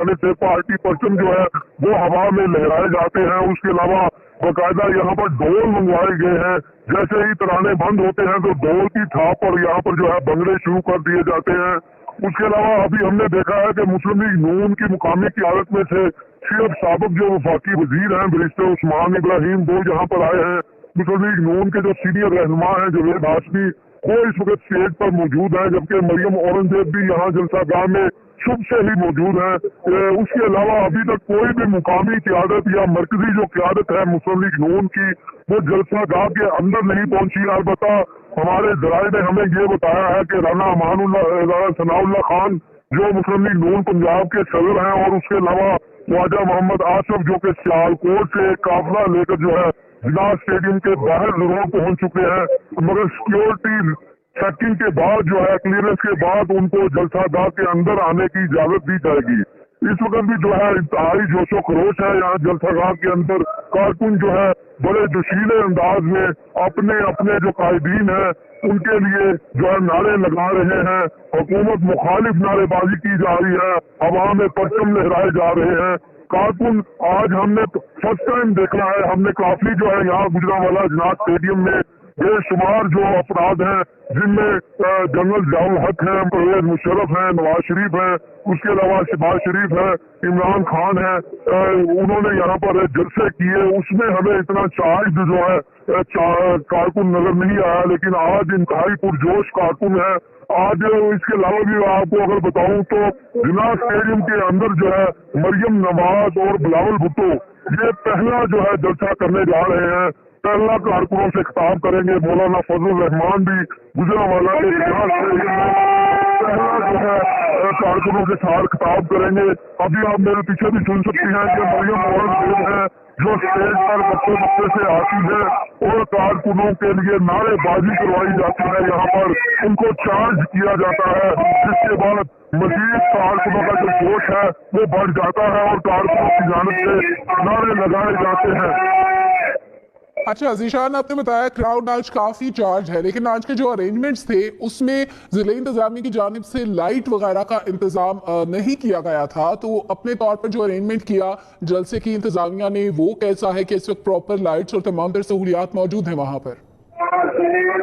से पार्टी परचम जो है वो हवा में लहराए जाते हैं। उसके अलावा बाकायदा यहाँ पर ढोल मंगवाए गए हैं। जैसे ही तराने बंद होते हैं तो ढोल की थाप पर यहाँ पर जो है भंगड़े शुरू कर दिए जाते हैं। उसके अलावा अभी हमने देखा है कि मुस्लिम लीग नून की मुकामी क़यादत में से सिर्फ साबिक जो वफाकी वजीर हैं बैरिस्टर उस्मान इब्राहिम वो यहाँ पर आए हैं। मुस्लिम लीग नून के जो सीनियर रहनुमा हैं जावेद हाशमी वो इस वक्त स्टेज पर मौजूद है, जबकि मरियम औरंगजेब भी यहाँ जलसागाह में शुभ से ही मौजूद है। उसके अलावा अभी तक कोई भी मुकामी क़यादत या मरकजी जो क़यादत है मुस्लिम लीग नून की वो जलसागाह के अंदर नहीं पहुंची। अलबत्ता हमारे जराये ने हमें ये बताया है कि राना सनाउल्लाह खान जो मुस्लिम लीग नून पंजाब के सदर हैं और उसके अलावा ख्वाजा मोहम्मद आसफ जो कि सियालकोट से काफिला लेकर जो है जिला स्टेडियम के बाहर जरूर पहुंच चुके हैं, मगर सिक्योरिटी चेकिंग के बाद जो है क्लियरेंस के बाद उनको जलसागाह के अंदर आने की इजाजत दी जाएगी। इस वक्त भी जो है इंतहाई जोशो खरोश है यहाँ जलसागाह के अंदर। कारकुन जो है बड़े जोशीले अंदाज में अपने अपने जो कायदीन है उनके लिए जो है नारे लगा रहे हैं। हुकूमत मुखालिफ नारेबाजी की जा रही है, हवा में परचम लहराए जा रहे हैं। कारकुन आज हमने फर्स्ट टाइम देखा है, हमने काफी जो है यहाँ गुजरांवाला जिनात स्टेडियम में बेशुमार जो अफराद हैं जिनमें जनरल जियाउल हक है, परवेज मुशर्रफ है, नवाज शरीफ है, उसके अलावा शहबाज शरीफ है, इमरान खान है, उन्होंने यहाँ पर जलसे किए। उसमें हमें इतना चार्ज जो है कारकुन नजर नहीं आया, लेकिन आज इंतहाई पुरजोश कारकुन है। आज इसके अलावा भी आपको अगर बताऊं तो जिला स्टेडियम के अंदर जो है मरियम नवाज और बिलावल भुट्टो ये पहला जो है जलसा करने जा रहे हैं। पहला कारकुनों से खिताब करेंगे। मौलाना फजल रहमान भी गुजरांवाला के पहला जो है कारकुनों के साथ खिताब करेंगे। अभी आप मेरे पीछे भी सुन सकती हैं कि मरियम औरंगजेब है जो स्टेज पर बच्चे से आती है और कारकुनों के लिए नारेबाजी करवाई जाती है। यहाँ पर उनको चार्ज किया जाता है, जिसके बाद मजीद कारकुनों का जो जोश है वो बढ़ जाता है और कारकुनों की जानिब से नारे लगाए जाते हैं। अच्छा ज़ीशान, आपने बताया क्राउड आज काफ़ी चार्ज है, लेकिन आज के जो अरेंजमेंट्स थे उसमें ज़िले इंतजामी की जानिब से लाइट वगैरह का इंतज़ाम नहीं किया गया था। तो अपने तौर पर जो अरेंजमेंट किया जलसे की इंतजामिया ने वो कैसा है कि इस वक्त प्रॉपर लाइट्स और तमाम तर सहूलियात मौजूद हैं वहाँ पर?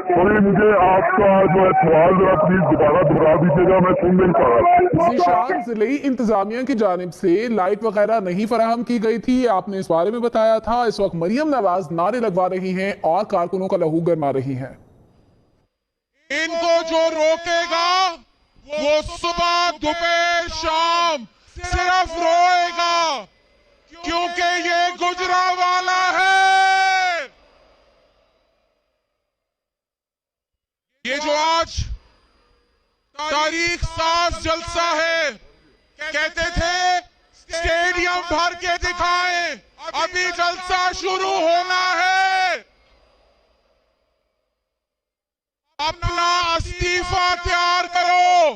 सॉरी, मुझे आपका जो है सवाल जरा प्लीज दोबारा दोहरा दीजिएगा, मैं सुन नहीं पा रहा। ज़ीशान, ज़िले इंतजामिया की जानिब से लाइट वगैरह नहीं फराहम की गई थी, आपने इस बारे में बताया था। इस वक्त मरियम नवाज नारे लगवा रही हैं और कारकुनों का लहू गरमा रही हैं। इनको जो रोकेगा वो सुबह दोपहर शाम सिर्फ रोएगा, क्योंकि ये गुजरांवाला है। ये जो आज तारीख साज जलसा है, कहते थे स्टेडियम भर के दिखाएं, अभी जलसा शुरू होना है। अपना इस्तीफा तैयार करो,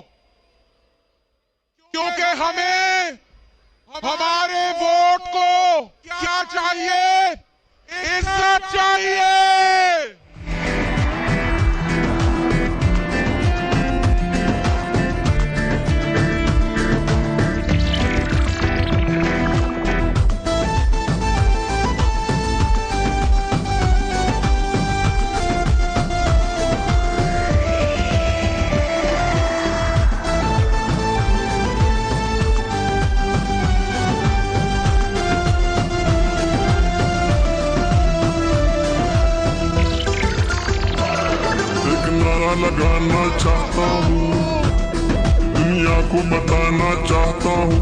क्योंकि हमें हमारे वोट को क्या चाहिए? इज्जत चाहिए। लगाना चाहता हूँ, दुनिया को बताना चाहता हूँ।